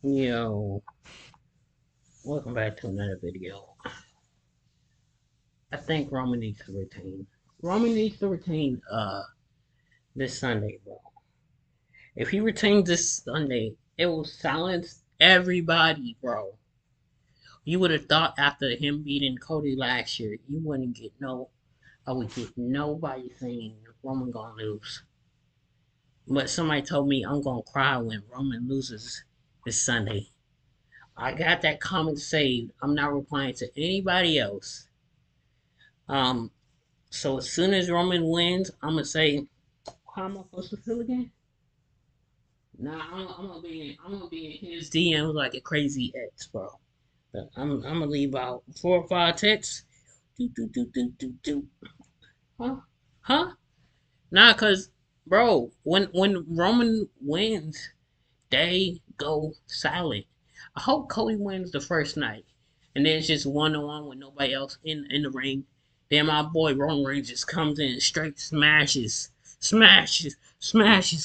Yo, welcome back to another video. I think Roman needs to retain. Roman needs to retain this Sunday, bro. If he retains this Sunday, it will silence everybody, bro. You would have thought after him beating Cody last year, you wouldn't get I would get nobody saying Roman gonna lose. But somebody told me I'm gonna cry when Roman loses this Sunday. I got that comment saved. I'm not replying to anybody else. Um, so as soon as Roman wins, I'm gonna say, how am I supposed to feel again? Nah, I'm gonna be in his DMs like a crazy ex, bro. But I'm gonna leave out 4 or 5 texts. Do do do do do do. Huh? Huh? Nah, cause bro, when Roman wins, they go silent. I hope Cody wins the first night, and then it's just 1-on-1 with nobody else in the ring. Then my boy Roman Reigns just comes in and straight smashes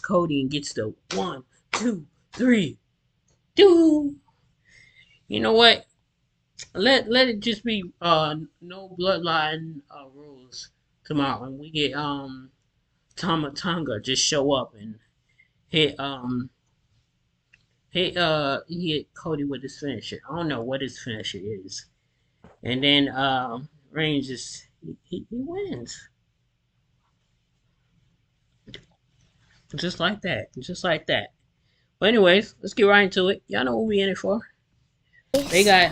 Cody and gets the 1, 2, 3, do. You know what? Let it just be no bloodline rules tomorrow, and we get Tama Tonga just show up and hit he hit Cody with his finisher. I don't know what his finisher is. And then Reigns just he wins. Just like that. Just like that. But anyways, let's get right into it. Y'all know what we in it for. They got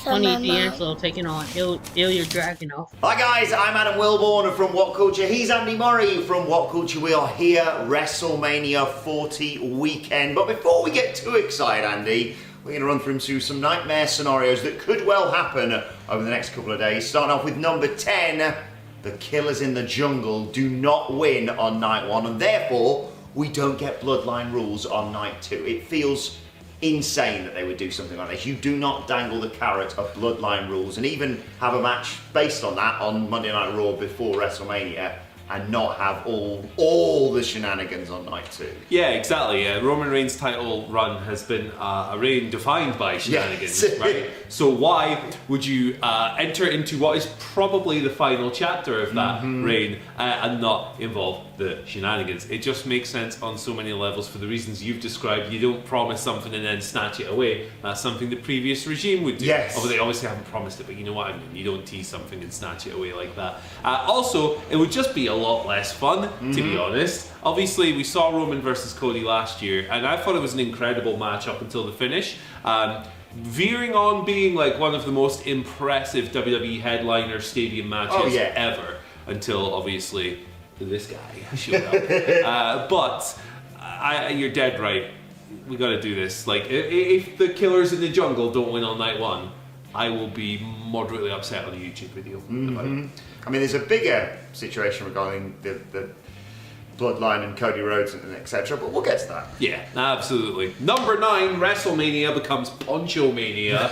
Tony D'Angelo taking on Ilya Dragunov. Hi guys, I'm Adam Wilborn from What Culture. He's Andy Murray from What Culture. We are here, WrestleMania 40 weekend. But before we get too excited, Andy, we're going to run through some nightmare scenarios that could well happen over the next couple of days. Starting off with number 10, the Killers in the Jungle do not win on night 1, and therefore we don't get bloodline rules on night 2. It feels insane that they would do something like this. You do not dangle the carrot of bloodline rules and even have a match based on that on Monday Night Raw before WrestleMania and not have all the shenanigans on night 2. Yeah, exactly. Roman Reigns' title run has been a reign defined by shenanigans, yes. Right? So why would you enter into what is probably the final chapter of that reign and not involve the shenanigans? It just makes sense on so many levels for the reasons you've described. You don't promise something and then snatch it away. That's something the previous regime would do. Yes. Although they obviously haven't promised it, but you know what I mean. You don't tease something and snatch it away like that. Also, it would just be a lot less fun, to be honest. Obviously, we saw Roman versus Cody last year, and I thought it was an incredible match up until the finish. Veering on being like one of the most impressive WWE headliner stadium matches ever, until obviously this guy showed up. But you're dead right. We got to do this. Like, if the Killers in the Jungle don't win on night 1, I will be moderately upset on a YouTube video about it. I mean, there's a bigger situation regarding the Bloodline and Cody Rhodes and etc. But we'll get to that. Yeah, absolutely. Number 9, WrestleMania becomes Poncho Mania.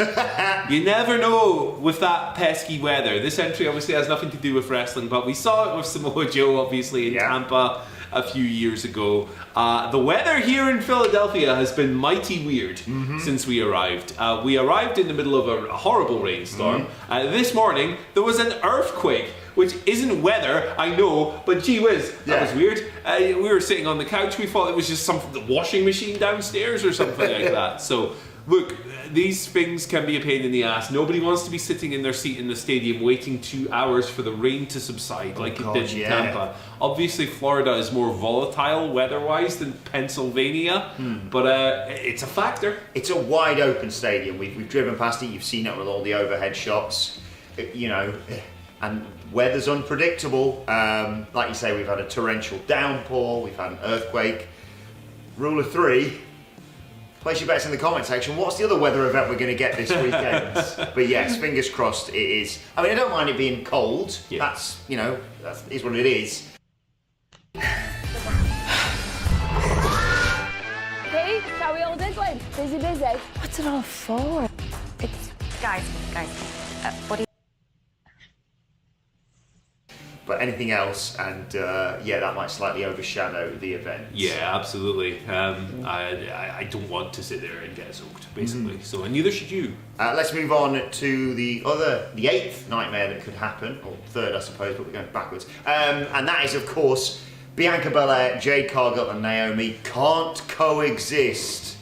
You never know with that pesky weather. This entry obviously has nothing to do with wrestling, but we saw it with Samoa Joe obviously in Tampa a few years ago. The weather here in Philadelphia has been mighty weird since we arrived. We arrived in the middle of a horrible rainstorm. This morning there was an earthquake, which isn't weather, I know, but gee whiz, that was weird. We were sitting on the couch, we thought it was just the washing machine downstairs or something like that. So look, these things can be a pain in the ass. Nobody wants to be sitting in their seat in the stadium waiting 2 hours for the rain to subside like it did in Tampa. Obviously, Florida is more volatile weather-wise than Pennsylvania, but it's a factor. It's a wide open stadium. We've driven past it. You've seen it with all the overhead shots, you know, and weather's unpredictable. Like you say, we've had a torrential downpour. We've had an earthquake. Rule of 3. Place your bets in the comment section. What's the other weather event we're going to get this weekend? But yes, fingers crossed it is. I mean, I don't mind it being cold. Yeah. That's, you know, that is what it is. Hey, how we all doing? Busy. What's it all for? It's guys. What do you? But anything else, and that might slightly overshadow the event. Yeah, absolutely. I don't want to sit there and get soaked, basically. So, and neither should you. Let's move on to the 8th nightmare that could happen, or 3rd, I suppose, but we're going backwards. And that is, of course, Bianca Belair, Jade Cargill, and Naomi can't coexist.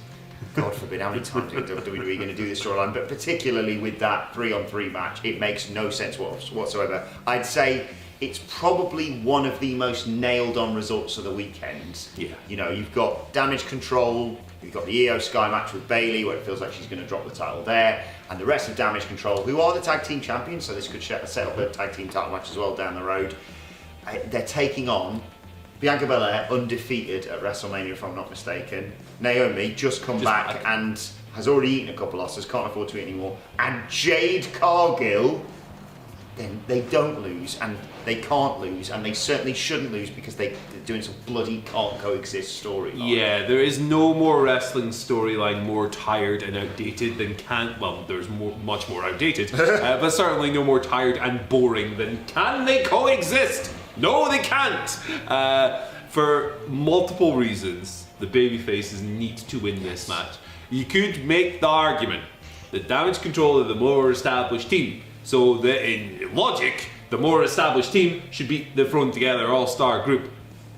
God forbid, how many times is WWE going to do this storyline? But particularly with that 3-on-3 match, it makes no sense whatsoever. I'd say it's probably one of the most nailed-on results of the weekend. Yeah. You know, you've got Damage Control, you've got the Io Sky match with Bayley, where it feels like she's going to drop the title there, and the rest of Damage Control, who are the tag team champions, so this could set up a tag team title match as well down the road. They're taking on Bianca Belair, undefeated at WrestleMania, if I'm not mistaken. Naomi just come back and has already eaten a couple losses, can't afford to eat anymore. And Jade Cargill, then they don't lose, and they can't lose, and they certainly shouldn't lose because they're doing some bloody can't coexist storyline. Yeah, there is no more wrestling storyline more tired and outdated than there's much more outdated, but certainly no more tired and boring than can they coexist? No, they can't! For multiple reasons, the babyfaces need to win this match. You could make the argument that Damage Control are the more established team, so that in logic, the more established team should beat the thrown together all-star group.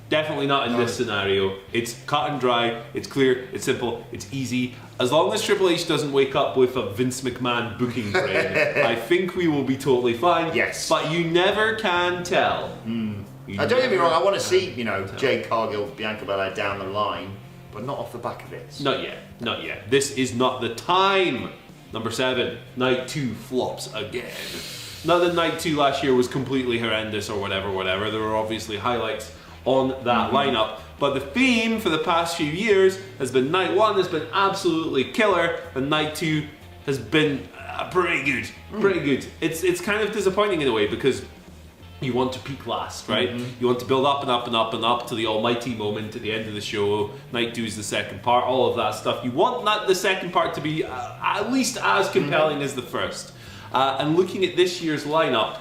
Definitely not in this scenario. It's cut and dry, it's clear, it's simple, it's easy. As long as Triple H doesn't wake up with a Vince McMahon booking brain, I think we will be totally fine. Yes. But you never can tell. Don't get me wrong, I want to see, Jade Cargill, Bianca Belair down the line, but not off the back of it. Not yet. This is not the time. Number 7, Night 2 flops again. Not that Night 2 last year was completely horrendous or whatever. There were obviously highlights on that lineup. But the theme for the past few years has been Night 1 has been absolutely killer, and Night 2 has been pretty good. It's kind of disappointing in a way because you want to peak last, right? You want to build up and up and up and up to the almighty moment at the end of the show. Night 2 is the second part, all of that stuff. You want the second part to be at least as compelling as the first. And looking at this year's lineup,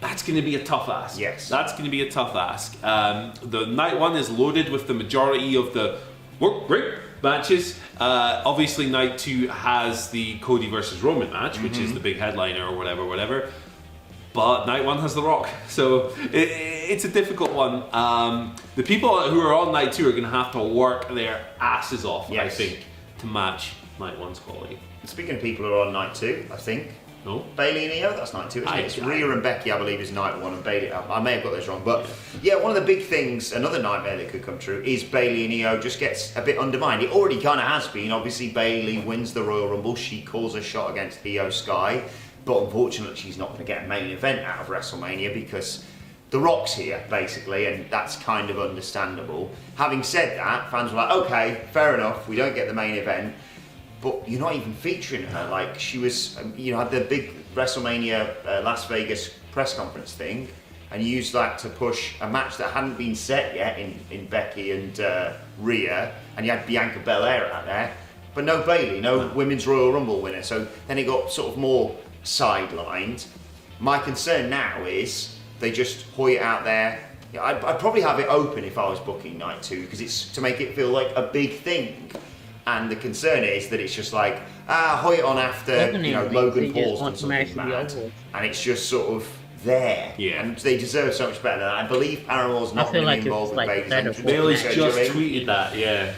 that's going to be a tough ask. Yes. That's going to be a tough ask. The Night 1 is loaded with the majority of the work rate matches. Obviously, Night 2 has the Cody versus Roman match, which is the big headliner or whatever. But Night 1 has The Rock, so it's a difficult one. The people who are on Night 2 are going to have to work their asses off, I think, to match Night 1's quality. Speaking of people who are on Night 2, I think, No? Bayley and Io, that's Night 2, isn't it? It's Rhea and Becky, I believe, is Night 1, and Bayley, I may have got this wrong, but yeah, one of the big things, another nightmare that could come true, is Bayley and Io just gets a bit undermined. It already kind of has been. Obviously, Bayley wins the Royal Rumble, she calls a shot against Io Sky, but unfortunately, she's not going to get a main event out of WrestleMania because The Rock's here, basically, and that's kind of understandable. Having said that, fans were like, okay, fair enough, we don't get the main event, but you're not even featuring her. Like, she was, had the big WrestleMania Las Vegas press conference thing, and you used that to push a match that hadn't been set yet in Becky and Rhea, and you had Bianca Belair out there, but no Bayley, no Women's Royal Rumble winner, so then it got sort of more sidelined. My concern now is they just hoy it out there. I'd probably have it open if I was booking Night 2 because it's to make it feel like a big thing. And the concern is that it's just like, hoy it on after, Logan Paul's done something mad. And it's just sort of there. Yeah. And they deserve so much better than that. I believe Paramore's not going to be involved with Bayley's entrance. Bayley's just tweeted that,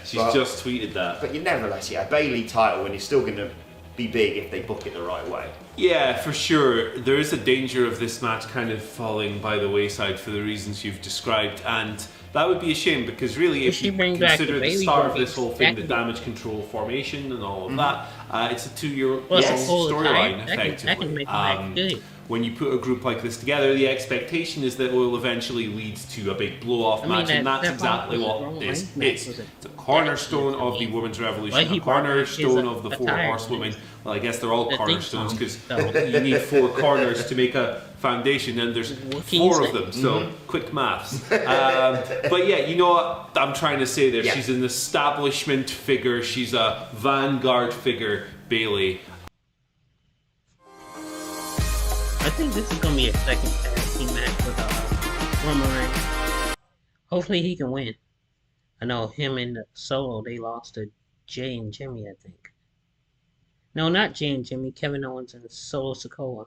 she's just tweeted that. But you nevertheless, a Bayley title when you're still going to be big if they book it the right way. Yeah, for sure. There is a danger of this match kind of falling by the wayside for the reasons you've described, and that would be a shame because really, if you consider the start of this whole thing, the Damage Control formation and all of that, it's a 2-year long storyline, effectively. When you put a group like this together, the expectation is that it will eventually lead to a big blow-off match, and that's exactly what this is. It's a cornerstone of the Women's Revolution, a cornerstone of the 4 Horsewomen. Well, I guess they're all cornerstones because you need 4 corners to make a foundation, and there's 4 of them, so quick maths. But yeah, you know what I'm trying to say there. Yeah. She's an establishment figure, she's a vanguard figure, Bayley. I think this is gonna be a second tag team match with Roman Reigns. Hopefully he can win. I know him and Solo, they lost to Jay and Jimmy, I think. No, not Jay and Jimmy. Kevin Owens and Solo Sikoa.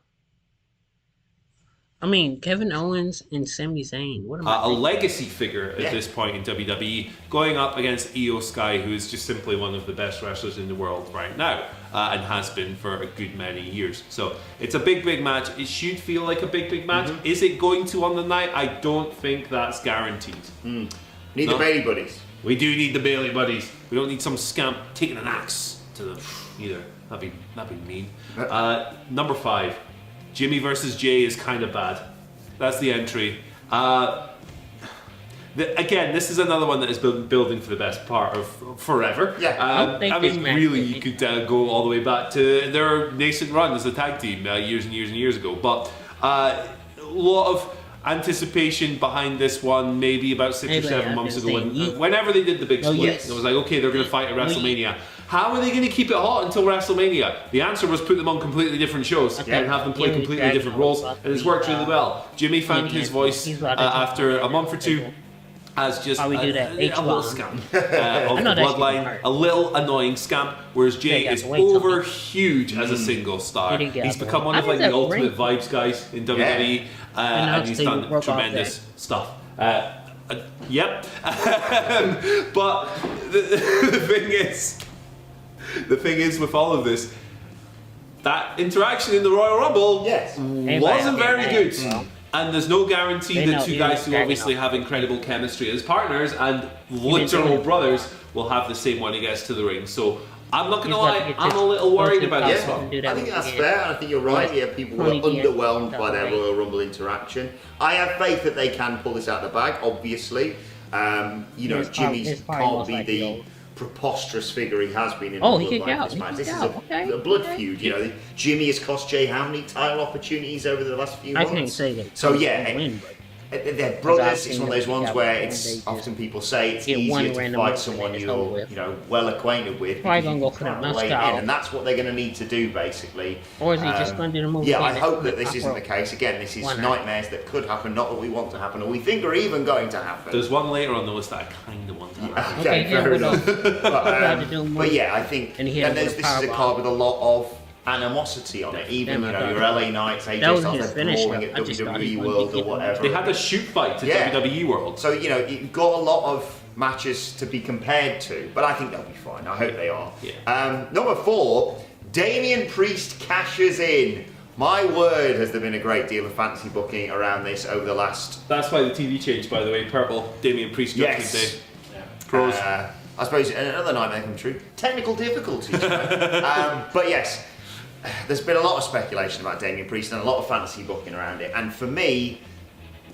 I mean, Kevin Owens and Sami Zayn. What am I A thinking? legacy figure at this point in WWE, going up against Io Sky, who is just simply one of the best wrestlers in the world right now, and has been for a good many years. So it's a big, big match. It should feel like a big, big match. Is it going to on the night? I don't think that's guaranteed. Need the Bailey Buddies. We do need the Bailey Buddies. We don't need some scamp taking an axe to them either. That'd be mean. Number 5. Jimmy versus Jay is kind of bad. That's the entry. Again, this is another one that has been building for the best part of forever. I mean, really, you could go all the way back to their nascent run as a tag team years and years and years ago. But a lot of anticipation behind this one, maybe about 6 or 7 months ago, whenever they did the big split. It was like, okay, they're going to fight at WrestleMania. How are they going to keep it hot until WrestleMania? The answer was put them on completely different shows and have them play completely different roles, and it's worked really well. Jimmy found his voice after a month or two as just a little scamp of the bloodline, a little annoying scamp, whereas Jay is over huge as a single star. He's become one of like the ultimate vibes guys in WWE, and he's done tremendous stuff. Yep. But the thing is with all of this, that interaction in the Royal Rumble wasn't very good. And there's no guarantee that two guys who obviously have incredible chemistry as partners and literal brothers will have the same when he gets to the ring. So I'm not going to lie, I'm a little worried about this one. I think that's fair, and I think you're right. Yeah, people were underwhelmed by their Royal Rumble interaction. I have faith that they can pull this out of the bag, obviously. Jimmy's can't be the preposterous figure he has been in this match. This is a blood feud, you know. Jimmy has cost Jay how many title opportunities over the last few months? I can't say that. So they're brothers. It's one of those ones where it's often people say it's easier to fight someone you're well acquainted with. Probably gonna go for that mascot, and that's what they're going to need to do basically. Or is he just going to do the movie? Yeah, I hope that this isn't the case. Again, this is nightmares that could happen, not that we want to happen or we think are even going to happen. There's one later on the list that I kind of want to happen. Okay, fair enough. But yeah, I think this is a card with a lot of animosity on it. Even your LA Knights, AJ Styles brawling at WWE World or whatever. They had a shoot fight to WWE World. So you've got a lot of matches to be compared to, but I think they'll be fine. I hope they are. Number 4, Damian Priest cashes in. My word, has there been a great deal of fantasy booking around this over the last... That's why the TV changed, by the way. Purple, Damian Priest Judgment Day. Pros. I suppose another nightmare come true. Technical difficulties. But yes, there's been a lot of speculation about Damian Priest and a lot of fantasy booking around it. And for me,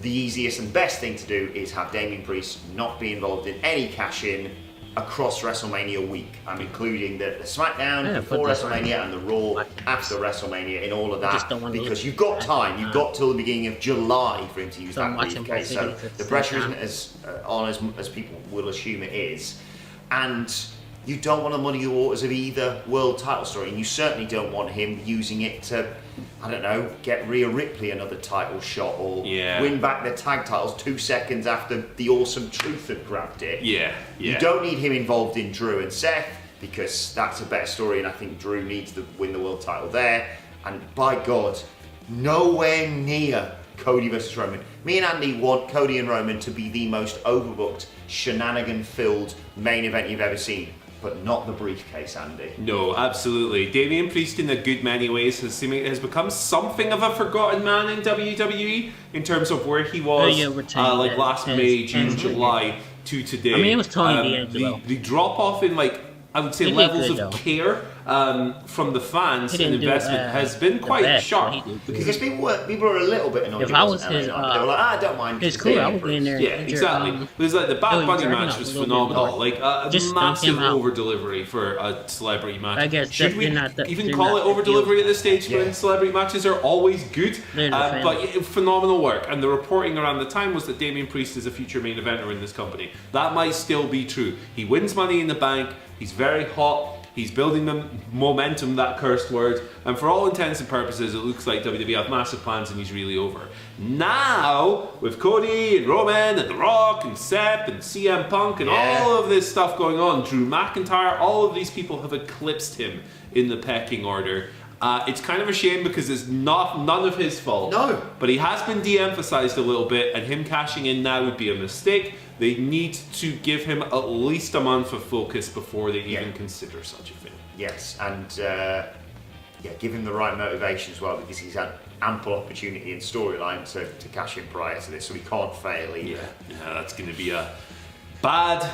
the easiest and best thing to do is have Damian Priest not be involved in any cash-in across WrestleMania week. I'm including the SmackDown before WrestleMania and the Raw after WrestleMania in all of that, because you've got time. You've got till the beginning of July for him to use that briefcase. So the pressure isn't as on as people will assume it is. And you don't want to muddy the waters of either world title story, and you certainly don't want him using it to, I don't know, get Rhea Ripley another title shot or win back their tag titles 2 seconds after the Awesome Truth had grabbed it. You don't need him involved in Drew and Seth, because that's a better story, and I think Drew needs to win the world title there. And by God, nowhere near Cody versus Roman. Me and Andy want Cody and Roman to be the most overbooked, shenanigan-filled main event you've ever seen. But not the briefcase, Andy. No, absolutely. Damian Priest, in a good many ways, has become something of a forgotten man in WWE in terms of where he was like last May, June, July to today. I mean, it was Tony D'Angelo. The drop off in, like, I would say levels of care from the fans and investment has been quite sharp. Because people were a little bit annoyed. If I was his, they were like, I don't mind. It's cool. I would be in there. Yeah, exactly. It was like the Bad Bunny match was phenomenal. Like a massive over delivery for a celebrity match. I guess should we even call it over delivery at this stage when celebrity matches are always good? But phenomenal work. And the reporting around the time was that Damian Priest is a future main eventer in this company. That might still be true. He wins Money in the Bank. He's very hot. He's building the momentum, that cursed word, and for all intents and purposes, it looks like WWE have massive plans and he's really over. Now, with Cody and Roman and The Rock and Seth and CM Punk and all of this stuff going on, Drew McIntyre, all of these people have eclipsed him in the pecking order. It's kind of a shame because it's none of his fault. No. But he has been de-emphasized a little bit, and him cashing in now would be a mistake. They need to give him at least a month of focus before they even consider such a thing. Yes, and give him the right motivation as well, because he's had ample opportunity in storyline to cash in prior to this, so he can't fail either. Yeah, that's going to be a bad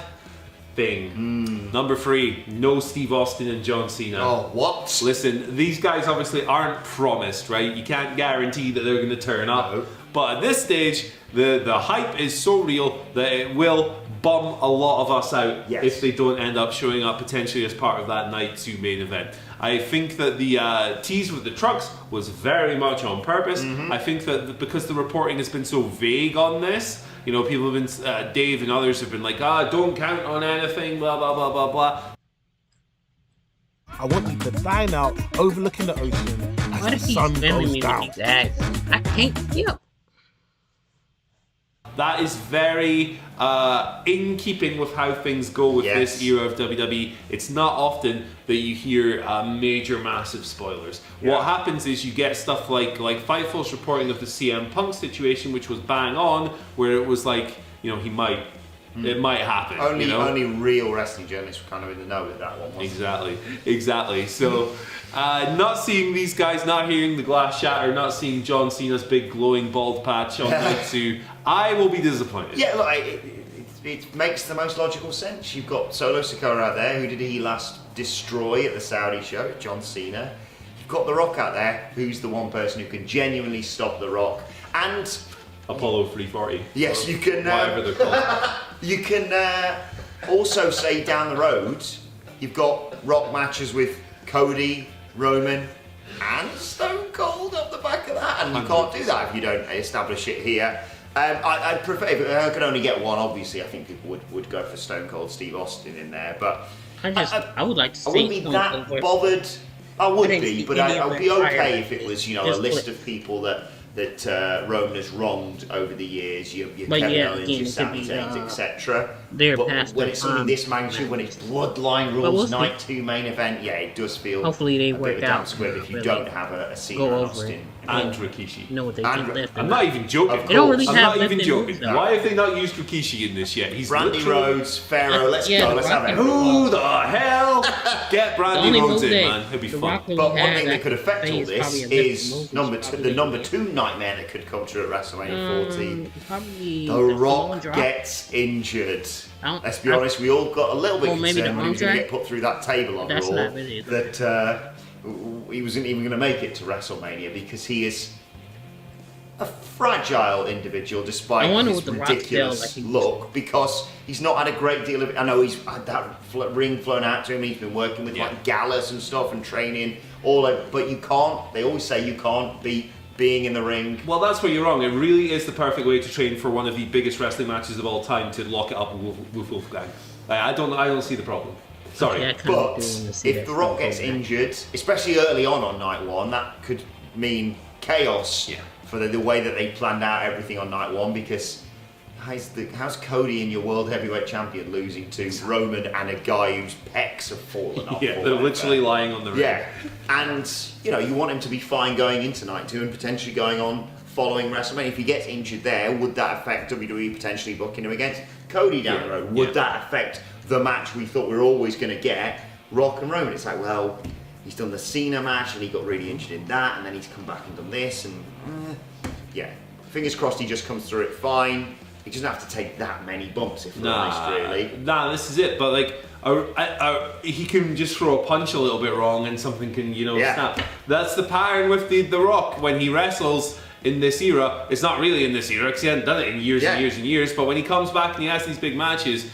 thing. Number 3, no Steve Austin and John Cena. Oh, what? Listen, these guys obviously aren't promised, right? You can't guarantee that they're going to turn up. No. But at this stage, the hype is so real that it will bum a lot of us out if they don't end up showing up potentially as part of that Night 2 main event. I think that the tease with the trucks was very much on purpose. I think that because the reporting has been so vague on this, you know, people have been, Dave and others have been like, don't count on anything, blah, blah, blah, blah, blah. I want you to dine out, overlooking the ocean as What the if he's sun filming goes me down. with these ads? I can't skip. That is very in keeping with how things go with this era of WWE. It's not often that you hear major, massive spoilers. What happens is you get stuff like Fightful's reporting of the CM Punk situation, which was bang on, where it was like, you know, he might, it might happen. Only real wrestling journalists were kind of in the know with that one. Exactly. So, not seeing these guys, not hearing the glass shatter, not seeing John Cena's big glowing bald patch on Night 2, I will be disappointed. Yeah, look, it makes the most logical sense. You've got Solo Sikoa out there. Who did he last destroy at the Saudi show? John Cena. You've got The Rock out there, who's the one person who can genuinely stop The Rock. And Apollo 340. yes, you can. Whatever they're called. You can also say down the road, you've got Rock matches with Cody, Roman, and Stone Cold up the back of that, and you can't do that if you don't establish it here. I'd prefer, if I could only get one, obviously I think people would go for Stone Cold Steve Austin in there, but I would like to see. I wouldn't be that bothered. I would be, but I would be okay if it was, you know, a list of people that Roman has wronged over the years, your Kevin Owens, your Sami Zayn, etc. But when it's something this magnitude, when it's Bloodline Rules Night 2 main event, it does feel hopefully they a bit work of a damn out. squib if you Really don't have a Cena and Austin. And Rikishi. You know what they And- keep left. I'm not even joking. They don't really I'm have not even lifted joking. moves, though. Why have they not used Rikishi in this yet? He's Brandy literally- Rhodes, Pharaoh, let's Yeah, go, The let's Rock have it. and Who the hell? Get The Brandy only Rhodes move in, that man. He'll be The fun. Rock really But one had thing that could affect I all think it's probably this a different is move, the probably number the- 2 nightmare that could come true at WrestleMania 40. Probably The long Rock drop. gets injured. Let's be honest, we all got a little bit maybe concerned the when he was going arm to get put through that table on That's Raw not really that he wasn't even going to make it to WrestleMania because he is a fragile individual despite I wonder his what the Rock's ridiculous deal, like he- look, because he's not had a great deal of. I know he's had that ring flown out to him. He's been working with like Gallus and stuff and training all over, but you can't. They always say you can't beat being in the ring. Well, that's where you're wrong. It really is the perfect way to train for one of the biggest wrestling matches of all time to lock it up with Wolfgang. I don't see the problem. Sorry. Yeah, I kinda But do wanna see if that The Rock Stone gets Cold match. injured, especially early on Night 1, that could mean chaos for the way that they planned out everything on Night 1, because how's Cody in your World Heavyweight Champion losing to Roman and a guy whose pecs have fallen off? Yeah, or they're whatever? literally lying on the ring. Yeah, and you know you want him to be fine going into Night 2 and potentially going on following WrestleMania. If he gets injured there, would that affect WWE potentially booking him against Cody down the road? Would that affect the match we thought we were always going to get, Rock and Roman? It's like, well, he's done the Cena match and he got really injured in that, and then he's come back and done this, and fingers crossed he just comes through it fine. He doesn't have to take that many bumps, if we're honest, really. Nah, this is it. But like, he can just throw a punch a little bit wrong and something can, snap. That's the pattern with the Rock when he wrestles in this era. It's not really in this era because he hasn't done it in years and years and years. But when he comes back and he has these big matches,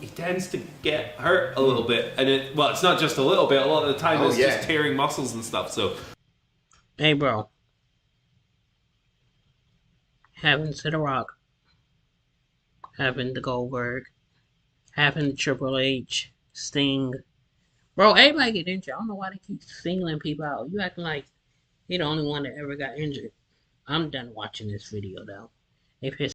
he tends to get hurt a little bit. And it's not just a little bit. A lot of the time it's just tearing muscles and stuff. So, Hey, bro. Having to The Rock, having the Goldberg, having Triple H, Sting, Bro, everybody get injured. I don't know why they keep singling people out. You acting like he the only one that ever got injured. I'm done watching this video though. If his